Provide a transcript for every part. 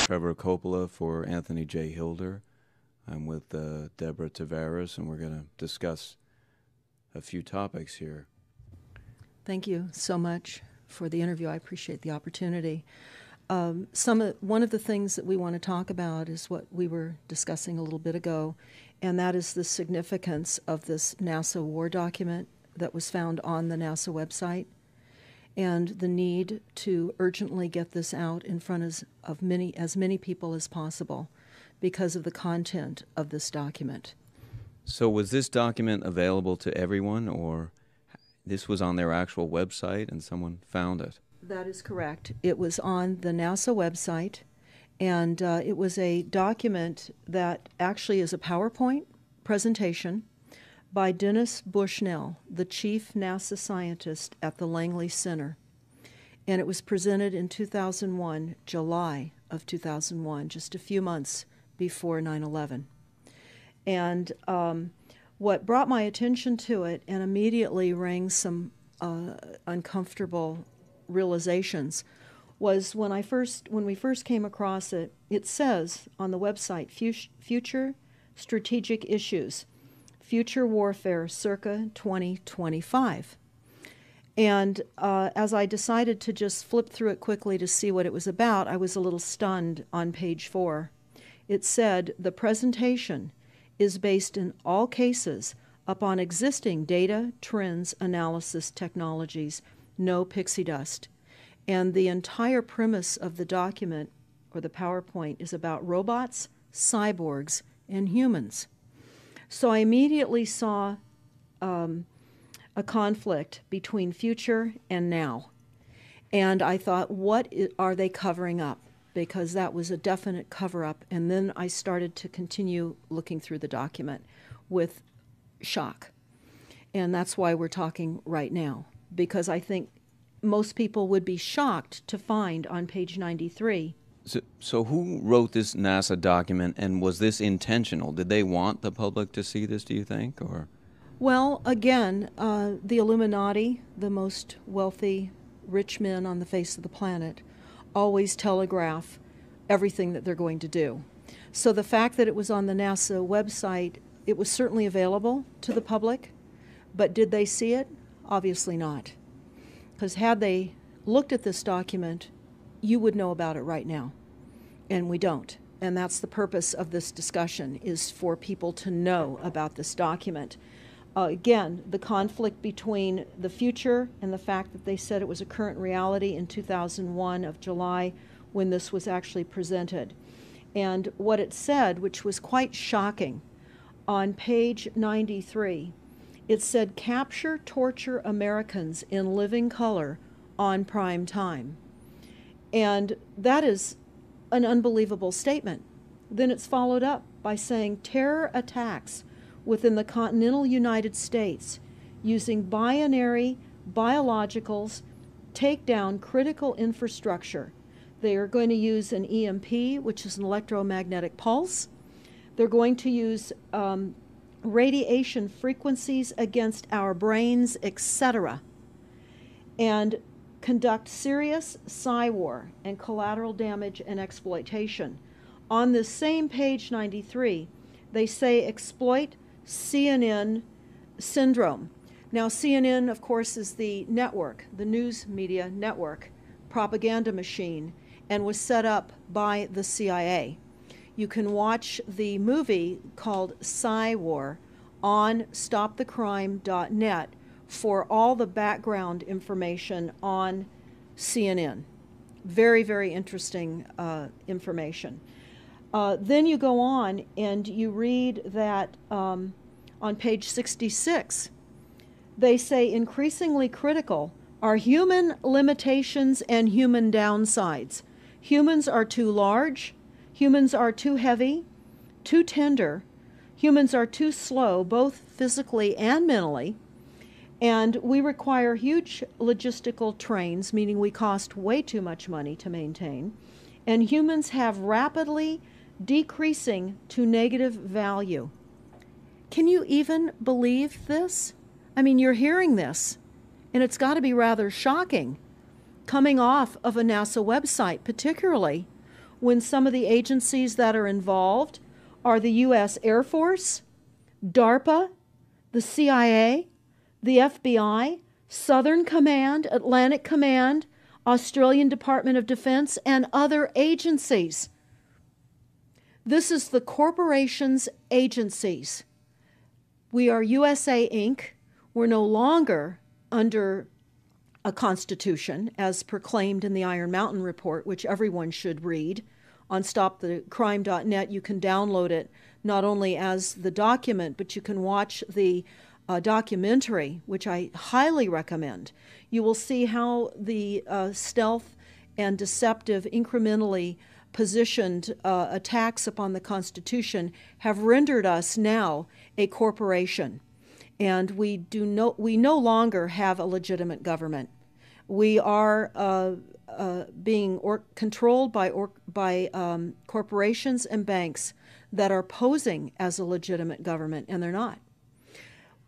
Trevor Coppola for Anthony J. Hilder. I'm with Deborah Tavares, and we're going to discuss a few topics here. Thank you so much for the interview. I appreciate the opportunity. One of the things that we want to talk about is what we were discussing a little bit ago, and that is the significance of this NASA war document that was found on the NASA website, and the need to urgently get this out in front of as many people as possible because of the content of this document. So was this document available to everyone, or this was on their actual website and someone found it? That is correct. It was on the NASA website, and it was a document that actually is a PowerPoint presentation by Dennis Bushnell, the chief NASA scientist at the Langley Center. And it was presented in 2001, July of 2001, just a few months before 9/11. And what brought my attention to it and immediately rang some uncomfortable realizations was when we first came across it. It says on the website, Future Strategic Issues, Future Warfare circa 2025. And as I decided to just flip through it quickly to see what it was about, I was a little stunned on page 4. It said, the presentation is based in all cases upon existing data, trends, analysis technologies, no pixie dust. And the entire premise of the document, or the PowerPoint, is about robots, cyborgs, and humans. So I immediately saw a conflict between future and now. And I thought, what are they covering up? Because that was a definite cover-up. And then I started to continue looking through the document with shock. And that's why we're talking right now, because I think most people would be shocked to find on page 93. So who wrote this NASA document, and was this intentional? Did they want the public to see this, do you think? Or? Well, again, the Illuminati, the most wealthy, rich men on the face of the planet, always telegraph everything that they're going to do. So the fact that it was on the NASA website, it was certainly available to the public, but did they see it? Obviously not. Because had they looked at this document, you would know about it right now, and we don't. And that's the purpose of this discussion, is for people to know about this document. Again, the conflict between the future and the fact that they said it was a current reality in 2001 of July when this was actually presented. And what it said, which was quite shocking, on page 93, it said, capture, torture Americans in living color on prime time. And that is an unbelievable statement. Then it's followed up by saying terror attacks within the continental United States using binary biologicals take down critical infrastructure. They are going to use an EMP, which is an electromagnetic pulse. They're going to use radiation frequencies against our brains, etc., and conduct serious psy-war and collateral damage and exploitation. On this same page 93, they say exploit CNN syndrome. Now, CNN, of course, is the network, the news media network, propaganda machine, and was set up by the CIA. You can watch the movie called Psy-War on stopthecrime.net for all the background information on CNN. Very, very interesting information. Then you go on and you read that on page 66, they say increasingly critical are human limitations and human downsides. Humans are too large, humans are too heavy, too tender, humans are too slow, both physically and mentally, and we require huge logistical trains, meaning we cost way too much money to maintain, and humans have rapidly decreasing to negative value. Can you even believe this? I mean, you're hearing this, and it's got to be rather shocking coming off of a NASA website, particularly when some of the agencies that are involved are the U.S. Air Force, DARPA, the CIA, the FBI, Southern Command, Atlantic Command, Australian Department of Defense, and other agencies. This is the corporation's agencies. We are USA Inc. We're no longer under a constitution as proclaimed in the Iron Mountain Report, which everyone should read. On stopthecrime.net, you can download it not only as the document, but you can watch the documentary, which I highly recommend. You will see how the stealth and deceptive, incrementally positioned attacks upon the Constitution have rendered us now a corporation. And we no longer have a legitimate government. We are being controlled by corporations and banks that are posing as a legitimate government, and they're not.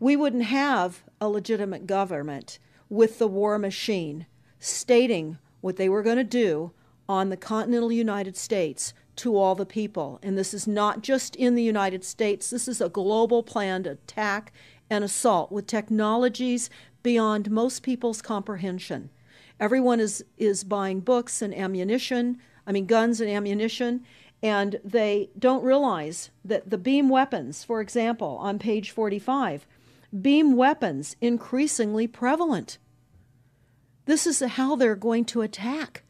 We wouldn't have a legitimate government with the war machine stating what they were going to do on the continental United States to all the people. And this is not just in the United States. This is a global planned attack and assault with technologies beyond most people's comprehension. Everyone is buying books and ammunition, guns and ammunition, and they don't realize that the beam weapons, for example, on page 45, beam weapons increasingly prevalent. This is how they're going to attack.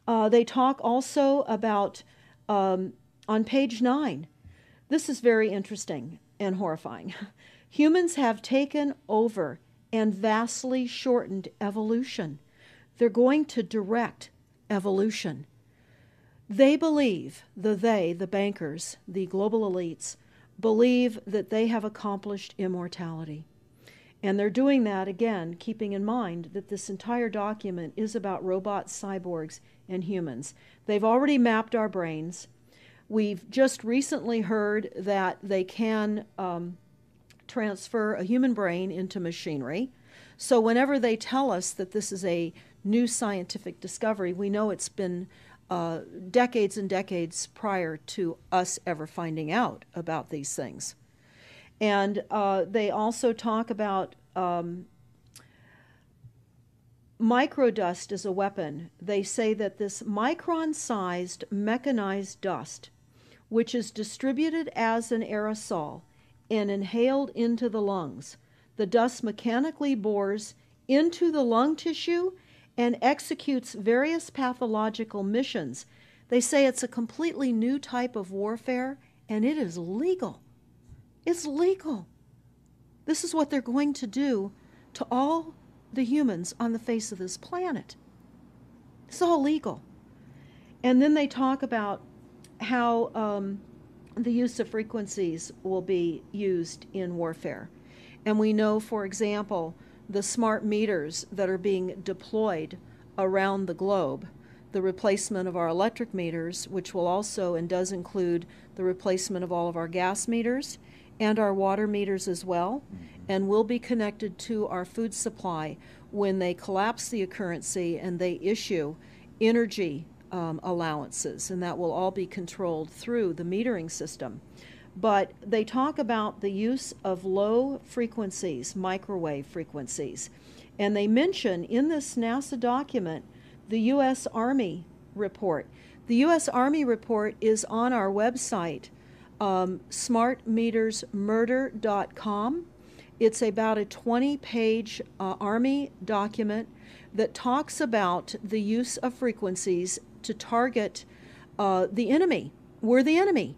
They talk also about, on page 9, this is very interesting and horrifying. Humans have taken over and vastly shortened evolution. They're going to direct evolution. They believe, the bankers, the global elites, believe that they have accomplished immortality. And they're doing that, again, keeping in mind that this entire document is about robots, cyborgs, and humans. They've already mapped our brains. We've just recently heard that they can transfer a human brain into machinery. So whenever they tell us that this is a new scientific discovery, we know it's been decades and decades prior to us ever finding out about these things. And they also talk about microdust as a weapon. They say that this micron-sized mechanized dust, which is distributed as an aerosol and inhaled into the lungs, the dust mechanically bores into the lung tissue and executes various pathological missions. They say it's a completely new type of warfare, and it is legal. It's legal. This is what they're going to do to all the humans on the face of this planet. It's all legal. And then they talk about how the use of frequencies will be used in warfare. And we know, for example, the smart meters that are being deployed around the globe, the replacement of our electric meters, which will also and does include the replacement of all of our gas meters and our water meters as well, and will be connected to our food supply when they collapse the currency and they issue energy allowances, and that will all be controlled through the metering system. But they talk about the use of low frequencies, microwave frequencies. And they mention in this NASA document the U.S. Army report. The U.S. Army report is on our website, smartmetersmurder.com. It's about a 20-page Army document that talks about the use of frequencies to target the enemy. We're the enemy.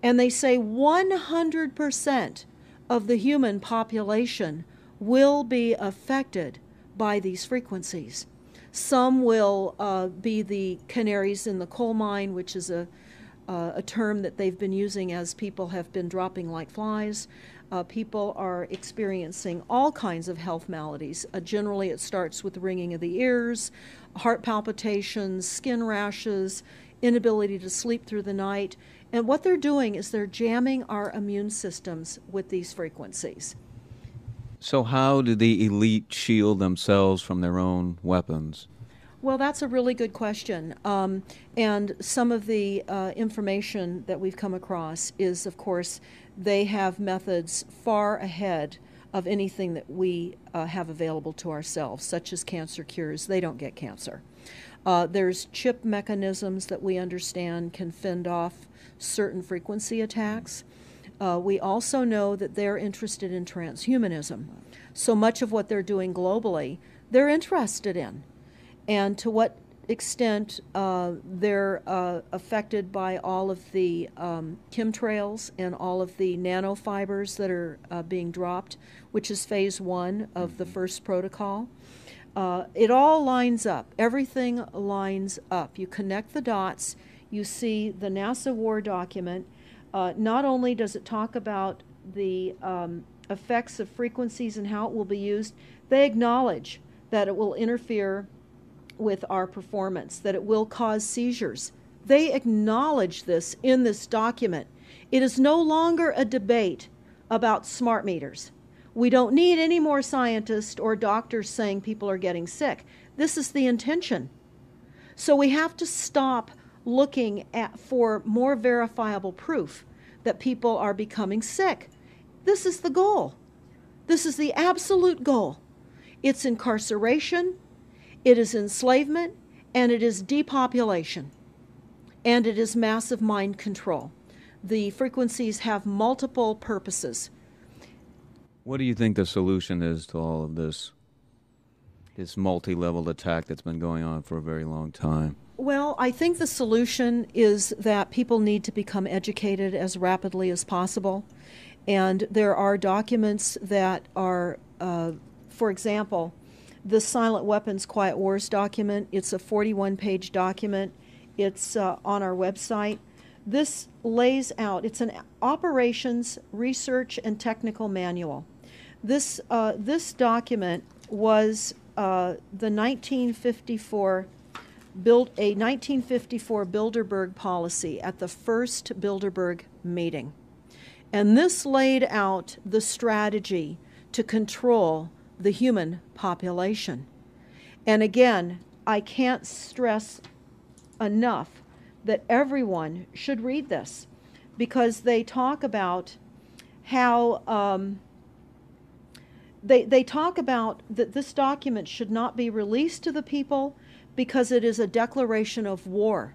And they say 100% of the human population will be affected by these frequencies. Some will be the canaries in the coal mine, which is a term that they've been using as people have been dropping like flies. People are experiencing all kinds of health maladies. Generally, it starts with the ringing of the ears, heart palpitations, skin rashes, inability to sleep through the night. And what they're doing is they're jamming our immune systems with these frequencies. So how do the elite shield themselves from their own weapons? Well, that's a really good question. And some of the information that we've come across is, of course, they have methods far ahead of anything that we have available to ourselves, such as cancer cures. They don't get cancer. There's chip mechanisms that we understand can fend off certain frequency attacks. We also know that they're interested in transhumanism. So much of what they're doing globally, they're interested in. And to what extent they're affected by all of the chemtrails and all of the nanofibers that are being dropped, which is phase 1 of the first protocol. It all lines up. Everything lines up. You connect the dots. You see the NASA war document. Not only does it talk about the effects of frequencies and how it will be used, they acknowledge that it will interfere with our performance, that it will cause seizures. They acknowledge this in this document. It is no longer a debate about smart meters. We don't need any more scientists or doctors saying people are getting sick. This is the intention. So we have to stop looking for more verifiable proof that people are becoming sick. This is the goal. This is the absolute goal. It's incarceration, it is enslavement, and it is depopulation, and it is massive mind control. The frequencies have multiple purposes. What do you think the solution is to all of this multi-level attack that's been going on for a very long time? Well, I think the solution is that people need to become educated as rapidly as possible. And there are documents that are, for example, the Silent Weapons Quiet Wars document. It's a 41-page document. It's on our website. This lays out, it's an operations, research, and technical manual. This document was the 1954 Bilderberg policy at the first Bilderberg meeting. And this laid out the strategy to control the human population. And again, I can't stress enough that everyone should read this, because they talk about how they talk about that this document should not be released to the people because it is a declaration of war.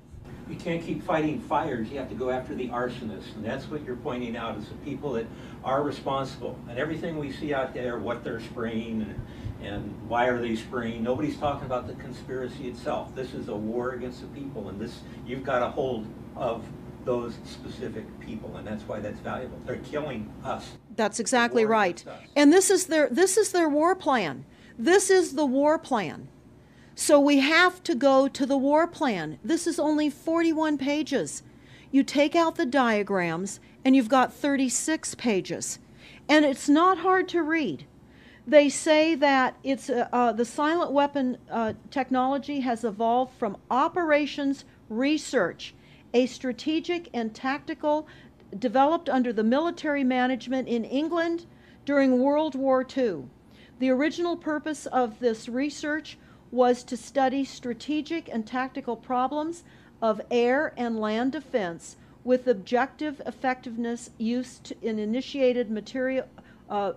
You can't keep fighting fires. You have to go after the arsonists. And that's what you're pointing out, is the people that are responsible. And everything we see out there, what they're spraying and why are they spraying, nobody's talking about the conspiracy itself. This is a war against the people, and this, you've got a hold of those specific people, and that's why that's valuable. They're killing us. That's exactly right. And this is their war plan. This is the war plan. So we have to go to the war plan. This is only 41 pages. You take out the diagrams and you've got 36 pages. And it's not hard to read. They say that it's the silent weapon technology has evolved from operations research, a strategic and tactical developed under the military management in England during World War II. The original purpose of this research was to study strategic and tactical problems of air and land defense with objective effectiveness used in initiated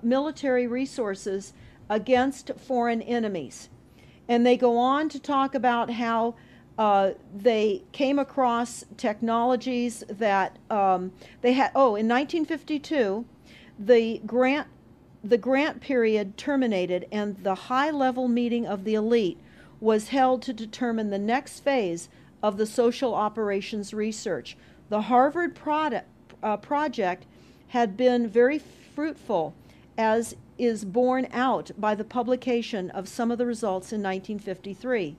military resources against foreign enemies. And they go on to talk about how they came across technologies that they had. Oh, in 1952, the grant period terminated, and the high-level meeting of the elite was held to determine the next phase of the social operations research. The Harvard project had been very fruitful, as is borne out by the publication of some of the results in 1953,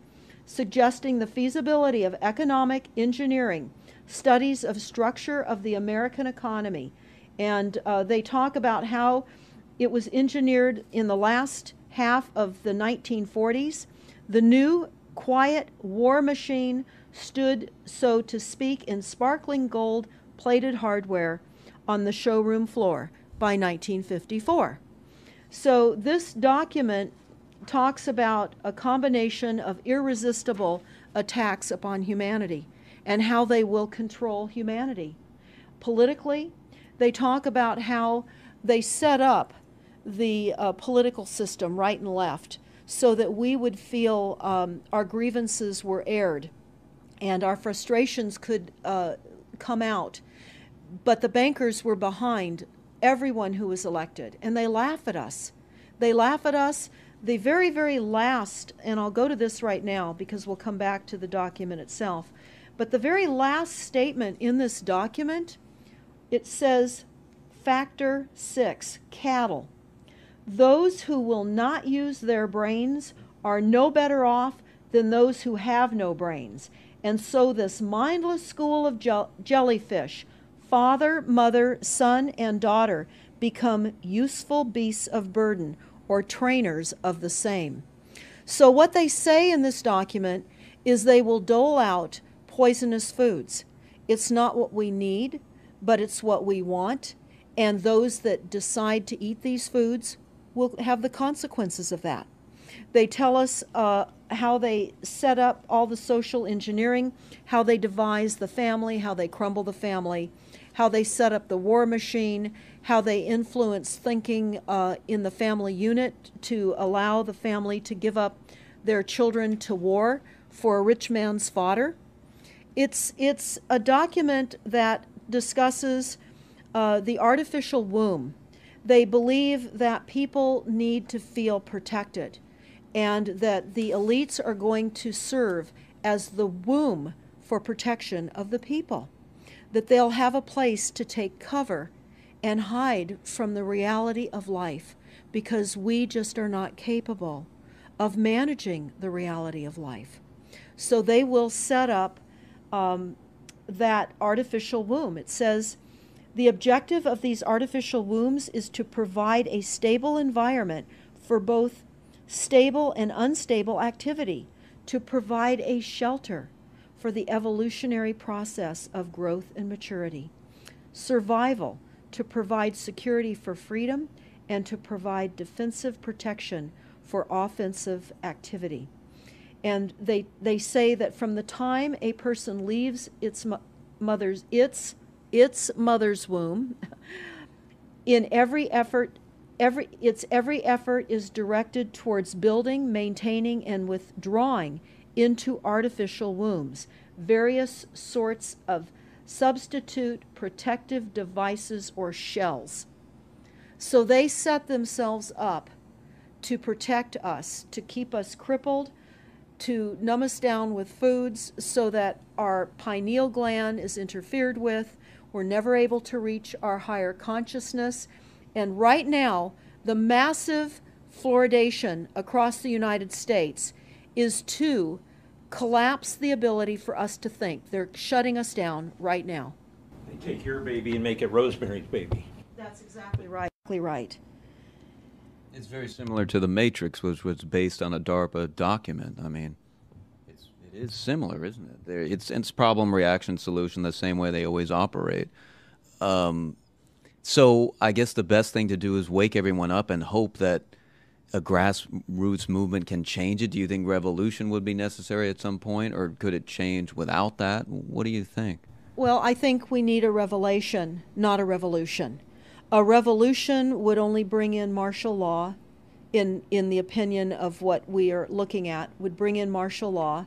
suggesting the feasibility of economic engineering, studies of structure of the American economy. And they talk about how it was engineered in the last half of the 1940s. The new quiet war machine stood, so to speak, in sparkling gold-plated hardware on the showroom floor by 1954. So this document talks about a combination of irresistible attacks upon humanity and how they will control humanity. Politically, they talk about how they set up the political system, right and left, so that we would feel our grievances were aired and our frustrations could come out. But the bankers were behind everyone who was elected, and they laugh at us. They laugh at us. The very, very last, and I'll go to this right now because we'll come back to the document itself, but the very last statement in this document, it says, Factor 6, cattle. Those who will not use their brains are no better off than those who have no brains. And so this mindless school of jellyfish, father, mother, son, and daughter, become useful beasts of burden, or trainers of the same. So what they say in this document is they will dole out poisonous foods. It's not what we need, but it's what we want, and those that decide to eat these foods will have the consequences of that. They tell us how they set up all the social engineering, how they devise the family, how they crumble the family, how they set up the war machine, how they influence thinking in the family unit to allow the family to give up their children to war for a rich man's fodder. It's a document that discusses the artificial womb. They believe that people need to feel protected and that the elites are going to serve as the womb for protection of the people, that they'll have a place to take cover and hide from the reality of life because we just are not capable of managing the reality of life. So they will set up that artificial womb. It says, the objective of these artificial wombs is to provide a stable environment for both stable and unstable activity, to provide a shelter for the evolutionary process of growth and maturity, survival, to provide security for freedom, and to provide defensive protection for offensive activity. And they say that from the time a person leaves its mother's womb, in every effort is directed towards building, maintaining, and withdrawing into artificial wombs various sorts of substitute protective devices or shells. So they set themselves up to protect us, to keep us crippled, to numb us down with foods so that our pineal gland is interfered with. We're never able to reach our higher consciousness. And right now, the massive fluoridation across the United States is to collapse the ability for us to think. They're shutting us down right now. They take your baby and make it Rosemary's Baby. That's exactly right. It's very similar to The Matrix, which was based on a DARPA document. I mean, it is similar, isn't it? It's problem, reaction, solution, the same way they always operate. So I guess the best thing to do is wake everyone up and hope that a grassroots movement can change it. Do you think revolution would be necessary at some point, or could it change without that? What do you think? Well, I think we need a revelation, not a revolution. A revolution would only bring in martial law, in the opinion of what we are looking at, would bring in martial law.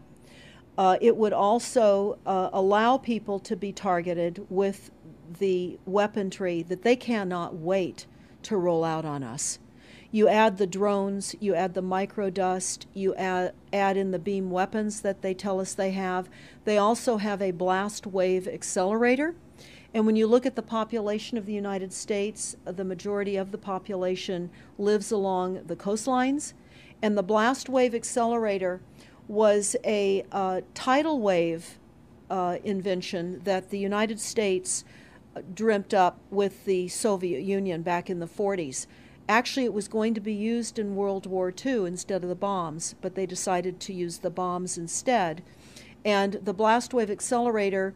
It would also allow people to be targeted with the weaponry that they cannot wait to roll out on us. You add the drones, you add the microdust, you add in the beam weapons that they tell us they have. They also have a blast wave accelerator. And when you look at the population of the United States, the majority of the population lives along the coastlines. And the blast wave accelerator was a tidal wave invention that the United States dreamt up with the Soviet Union back in the 40s. Actually, it was going to be used in World War II instead of the bombs, but they decided to use the bombs instead. And the blast wave accelerator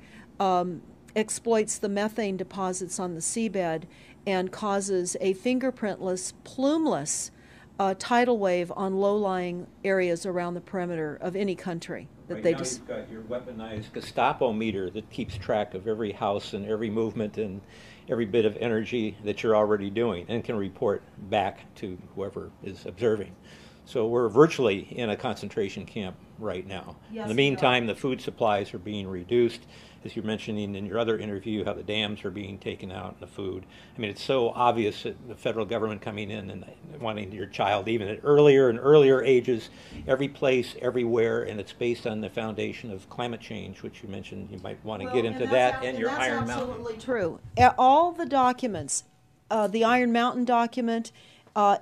exploits the methane deposits on the seabed and causes a fingerprintless, plumeless tidal wave on low-lying areas around the perimeter of any country that Right they now just. you've got your weaponized Gestapo meter that keeps track of every house and every movement and every bit of energy that you're already doing and can report back to whoever is observing. So we're virtually in a concentration camp right now. Yes, In the we are. meantime, the food supplies are being reduced, as you're mentioning in your other interview, how the dams are being taken out and the food. I mean, it's so obvious that the federal government coming in and wanting your child even at earlier and earlier ages, every place, everywhere, and it's based on the foundation of climate change, which you mentioned. You might want to get into that and your Iron Mountain. That's absolutely true. All the documents, the Iron Mountain document,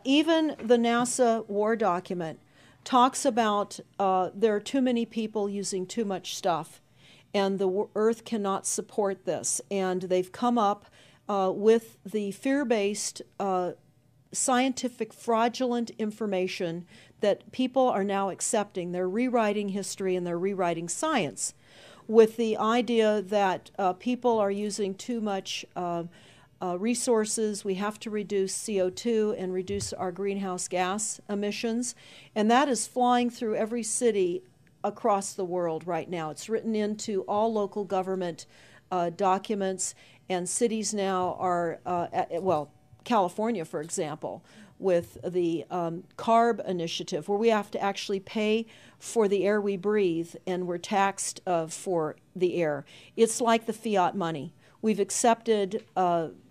even the NASA war document, talks about there are too many people using too much stuff, and the Earth cannot support this. And they've come up with the fear-based, scientific, fraudulent information that people are now accepting. They're rewriting history and they're rewriting science with the idea that people are using too much resources. We have to reduce CO2 and reduce our greenhouse gas emissions. And that is flying through every city across the world right now. It's written into all local government documents, and cities now are, well, California, for example, with the CARB initiative, where we have to actually pay for the air we breathe, and we're taxed for the air. It's like the fiat money. We've accepted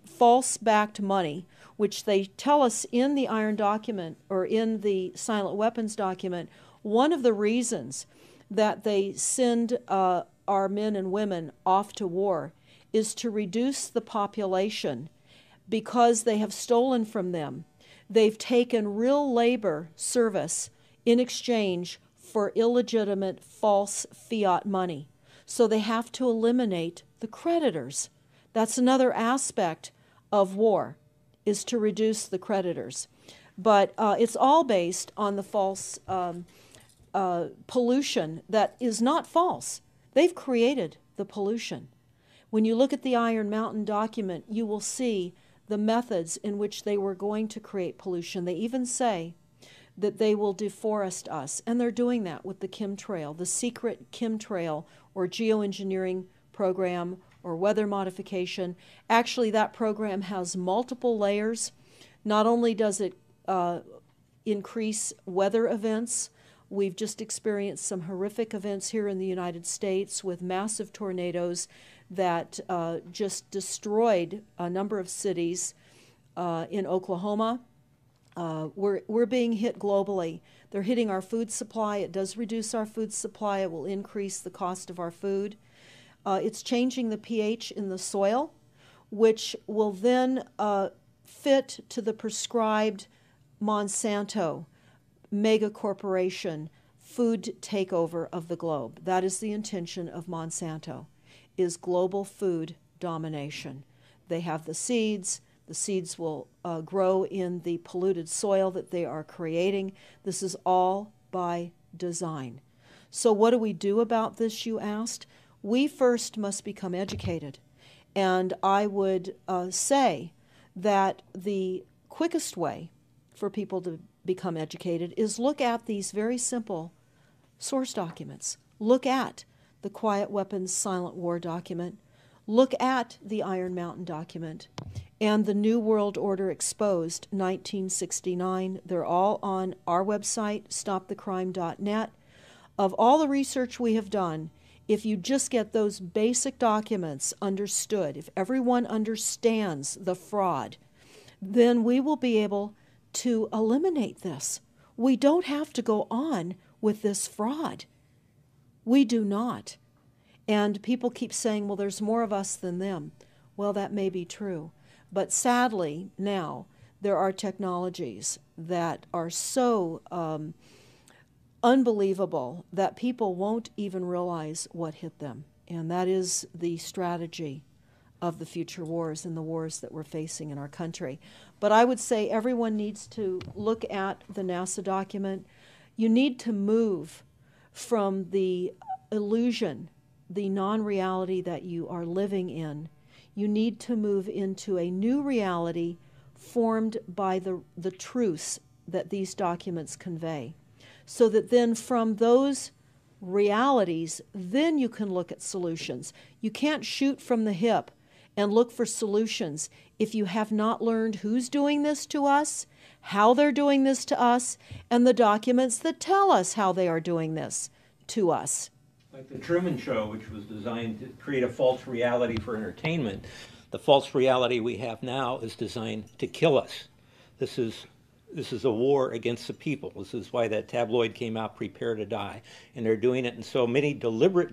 false-backed money, which they tell us in the Iron document or in the silent weapons document. One of the reasons that they send our men and women off to war is to reduce the population because they have stolen from them. They've taken real labor service in exchange for illegitimate false fiat money. So they have to eliminate the creditors. That's another aspect of war, is to reduce the creditors. But it's all based on the false pollution that is not false. They've created the pollution. When you look at the Iron Mountain document, you will see the methods in which they were going to create pollution. They even say that they will deforest us, and they're doing that with the chemtrail, the secret chemtrail or geoengineering program or weather modification. Actually, that program has multiple layers. Not only does it increase weather events, we've just experienced some horrific events here in the United States with massive tornadoes that just destroyed a number of cities in Oklahoma. We're being hit globally. They're hitting our food supply. It does reduce our food supply. It will increase the cost of our food. It's changing the pH in the soil, which will then fit to the prescribed Monsanto mega corporation food takeover of the globe. That is the intention of Monsanto, is global food domination. They have the seeds. The seeds will grow in the polluted soil that they are creating. This is all by design. So what do we do about this, you asked? We first must become educated. And I would say that the quickest way for people to become educated is look at these very simple source documents. Look at the Quiet Weapons Silent War document. Look at the Iron Mountain document and the New World Order Exposed 1969. They're all on our website, stopthecrime.net. Of all the research we have done, if you just get those basic documents understood, if everyone understands the fraud, then we will be able to eliminate this. We don't have to go on with this fraud. We do not. And people keep saying, well, there's more of us than them. Well, that may be true. But sadly, now, there are technologies that are so unbelievable that people won't even realize what hit them. And that is the strategy of the future wars and the wars that we're facing in our country. But I would say everyone needs to look at the NASA document. You need to move from the illusion, the non-reality that you are living in. You need to move into a new reality formed by the truths that these documents convey. So that then from those realities, then you can look at solutions. You can't shoot from the hip and look for solutions if you have not learned who's doing this to us, how they're doing this to us, and the documents that tell us how they are doing this to us. Like the Truman Show, which was designed to create a false reality for entertainment. The false reality we have now is designed to kill us. This is a war against the people. This is why that tabloid came out, Prepare to Die. And they're doing it in so many deliberate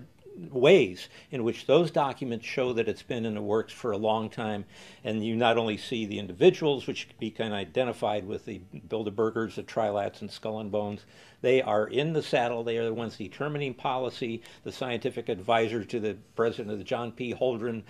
ways in which those documents show that it's been in the works for a long time. And you not only see the individuals, which can be kind of identified with the Bilderbergers, the Trilats, and Skull and Bones. They are in the saddle. They are the ones determining policy, the scientific advisor to the president of the John P. Holdren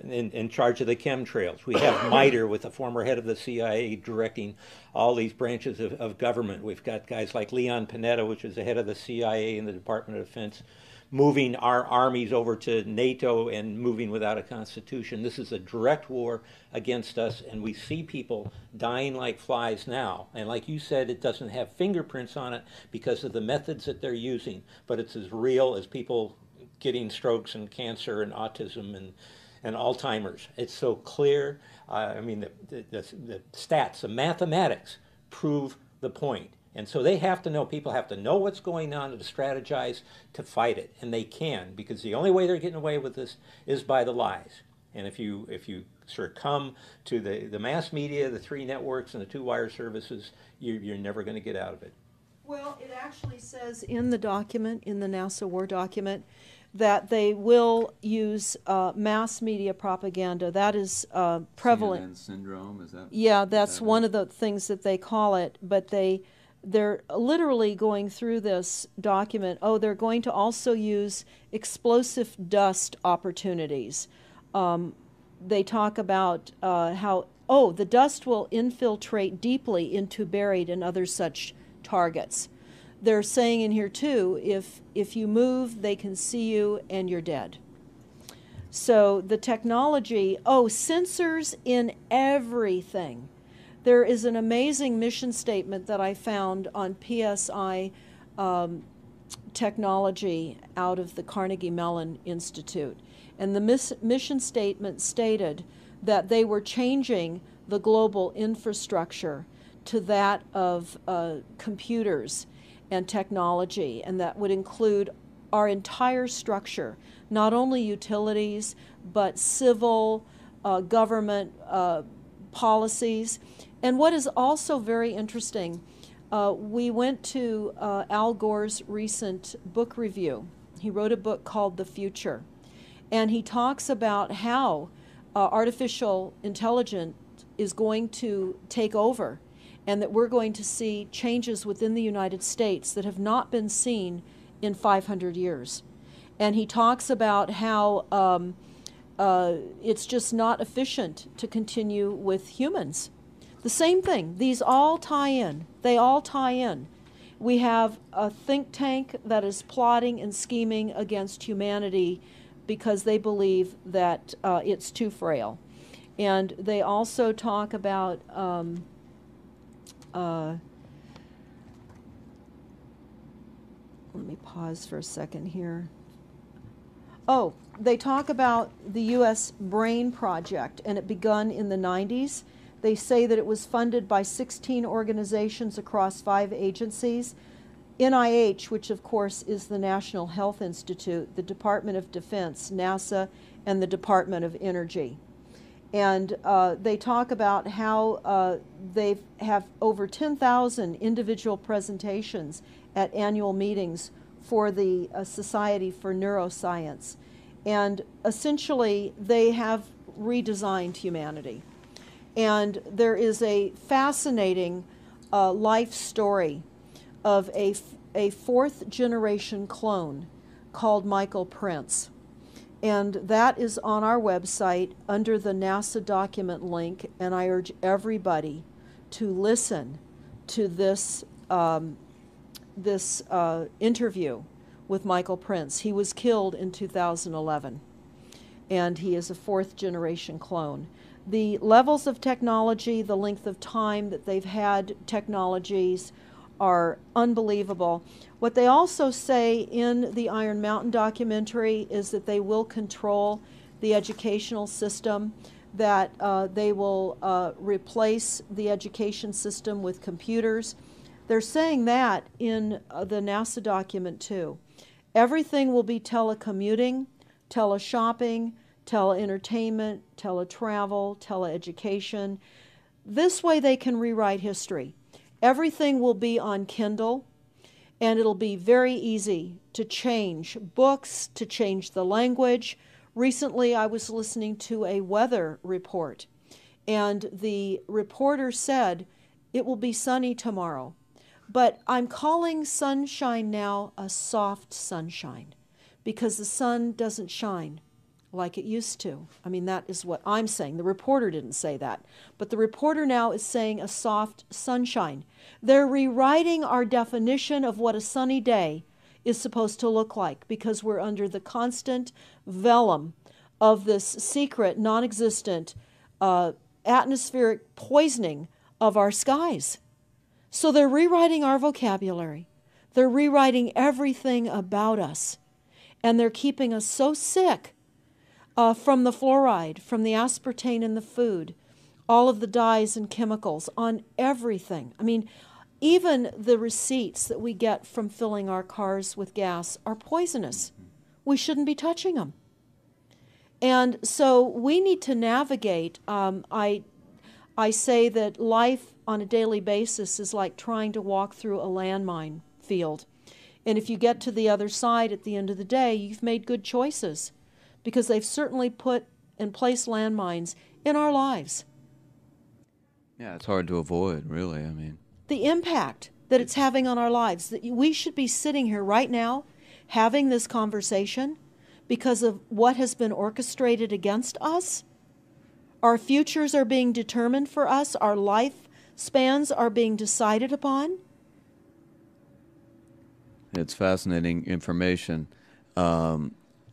in charge of the chemtrails. We have MITRE with the former head of the CIA directing all these branches of government. We've got guys like Leon Panetta, which is the head of the CIA and the Department of Defense, moving our armies over to NATO and moving without a constitution. This is a direct war against us, and we see people dying like flies now. And like you said, it doesn't have fingerprints on it because of the methods that they're using, but it's as real as people getting strokes and cancer and autism and Alzheimer's. It's so clear. I mean, the stats, the mathematics prove the point. And so they have to know, people have to know what's going on to strategize to fight it. And they can, because the only way they're getting away with this is by the lies. And if you succumb to the mass media, the three networks, and the two wire services, you're never going to get out of it. Well, it actually says in the document, in the NASA war document, that they will use mass media propaganda. That is prevalent. CNN syndrome, is that? Yeah, that's one of the things that they call it. But they're literally going through this document. Oh, they're going to also use explosive dust opportunities. They talk about how, the dust will infiltrate deeply into buried and other such targets. They're saying in here too, if you move, they can see you and you're dead. So the technology, sensors in everything. There is an amazing mission statement that I found on PSI technology out of the Carnegie Mellon Institute. And the mission statement stated that they were changing the global infrastructure to that of computers and technology, and that would include our entire structure, not only utilities, but civil, government policies. And what is also very interesting, we went to Al Gore's recent book review. He wrote a book called The Future, and he talks about how artificial intelligence is going to take over, and that we're going to see changes within the United States that have not been seen in 500 years. And he talks about how it's just not efficient to continue with humans. The same thing. These all tie in. They all tie in. We have a think tank that is plotting and scheming against humanity because they believe that it's too frail. And they also talk about let me pause for a second here. They talk about the U.S. Brain Project, and it begun in the 90s. They say that it was funded by 16 organizations across 5 agencies. NIH, which of course is the National Health Institute, the Department of Defense, NASA, and the Department of Energy. And they talk about how they have over 10,000 individual presentations at annual meetings for the Society for Neuroscience. And essentially, they have redesigned humanity. And there is a fascinating life story of a 4th generation clone called Michael Prince. And that is on our website under the NASA document link, and I urge everybody to listen to this interview with Michael Prince. He was killed in 2011, and he is a 4th generation clone. The levels of technology, the length of time that they've had technologies are unbelievable. What they also say in the Iron Mountain documentary is that they will control the educational system, that they will replace the education system with computers. They're saying that in the NASA document too. Everything will be telecommuting, teleshopping, tele-entertainment, tele-travel, tele-education. This way they can rewrite history. Everything will be on Kindle, and it'll be very easy to change books, to change the language. Recently I was listening to a weather report, and the reporter said it will be sunny tomorrow. But I'm calling sunshine now a soft sunshine, because the sun doesn't shine like it used to. I mean, that is what I'm saying. The reporter didn't say that. But the reporter now is saying a soft sunshine. They're rewriting our definition of what a sunny day is supposed to look like, because we're under the constant vellum of this secret, non-existent atmospheric poisoning of our skies. So they're rewriting our vocabulary. They're rewriting everything about us. And they're keeping us so sick from the fluoride, from the aspartame in the food, all of the dyes and chemicals on everything. I mean, even the receipts that we get from filling our cars with gas are poisonous. We shouldn't be touching them. And so we need to navigate. I say that life on a daily basis is like trying to walk through a landmine field. And if you get to the other side at the end of the day, you've made good choices, because they've certainly put and placed landmines in our lives. Yeah, it's hard to avoid, really. I mean, The impact that it's having on our lives, that we should be sitting here right now having this conversation because of what has been orchestrated against us. Our futures are being determined for us. Our lifespans are being decided upon. it's fascinating information.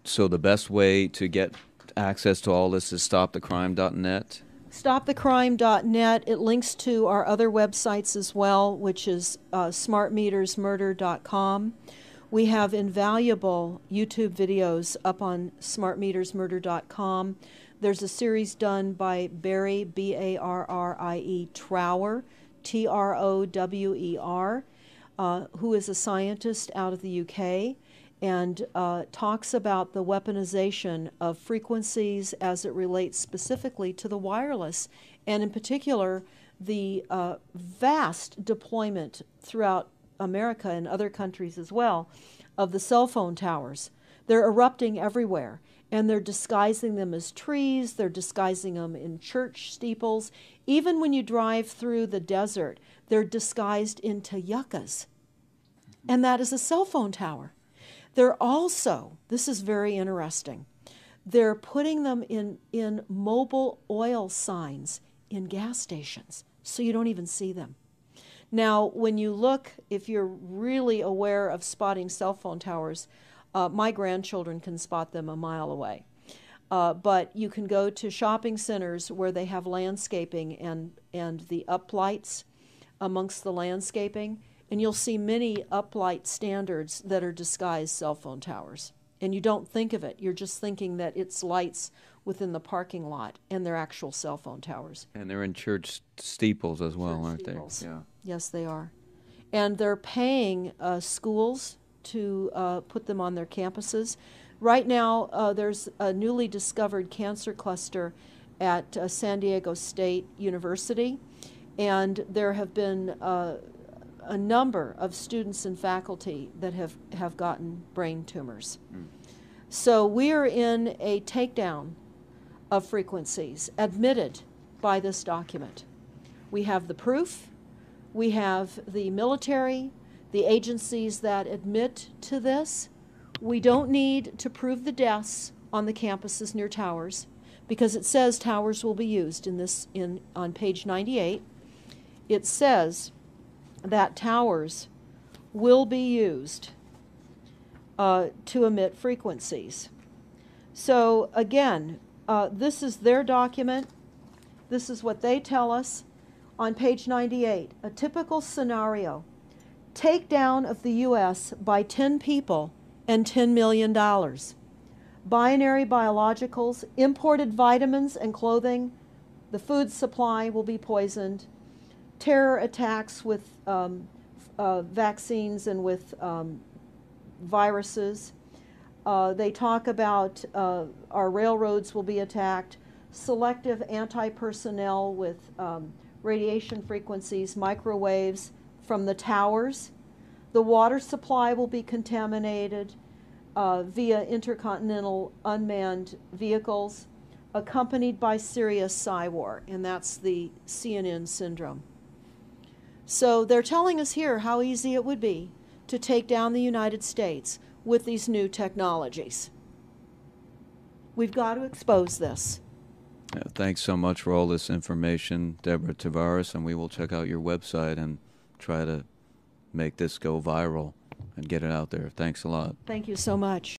So the best way to get access to all this is stopthecrime.net. Stopthecrime.net. It links to our other websites as well, which is smartmetersmurder.com. We have invaluable YouTube videos up on smartmetersmurder.com. There's a series done by Barry, B-A-R-R-I-E, Trower, T-R-O-W-E-R, who is a scientist out of the UK, and talks about the weaponization of frequencies as it relates specifically to the wireless, and in particular the vast deployment throughout America and other countries as well of the cell phone towers. They're erupting everywhere, and they're disguising them as trees, they're disguising them in church steeples. Even when you drive through the desert, they're disguised into yuccas, and that is a cell phone tower. They're also, this is very interesting, they're putting them in mobile oil signs in gas stations, so you don't even see them. Now, when you look, if you're really aware of spotting cell phone towers, my grandchildren can spot them a mile away. But you can go to shopping centers where they have landscaping and the uplights amongst the landscaping, and you'll see many uplight standards that are disguised cell phone towers. And you don't think of it. You're just thinking that it's lights within the parking lot, and they're actual cell phone towers. And they're in church steeples as well, aren't they? Yeah. Yes, they are. And they're paying schools to put them on their campuses. Right now, there's a newly discovered cancer cluster at San Diego State University, and there have been a number of students and faculty that have gotten brain tumors. So we are in a takedown of frequencies admitted by this document. We have the proof, we have the military, the agencies that admit to this. We don't need to prove the deaths on the campuses near towers, because it says towers will be used on page 98. It says that towers will be used to emit frequencies. So again, this is their document. This is what they tell us on page 98. A typical scenario: takedown of the U.S. by 10 people and $10 million. Binary biologicals, imported vitamins and clothing, the food supply will be poisoned. Terror attacks with vaccines and with viruses. They talk about our railroads will be attacked. Selective anti-personnel with radiation frequencies, microwaves from the towers. The water supply will be contaminated via intercontinental unmanned vehicles, accompanied by serious psy-war, and that's the CNN syndrome. So they're telling us here how easy it would be to take down the United States with these new technologies. We've got to expose this. Thanks so much for all this information, Deborah Tavares, and we will check out your website and try to make this go viral and get it out there. Thanks a lot. Thank you so much.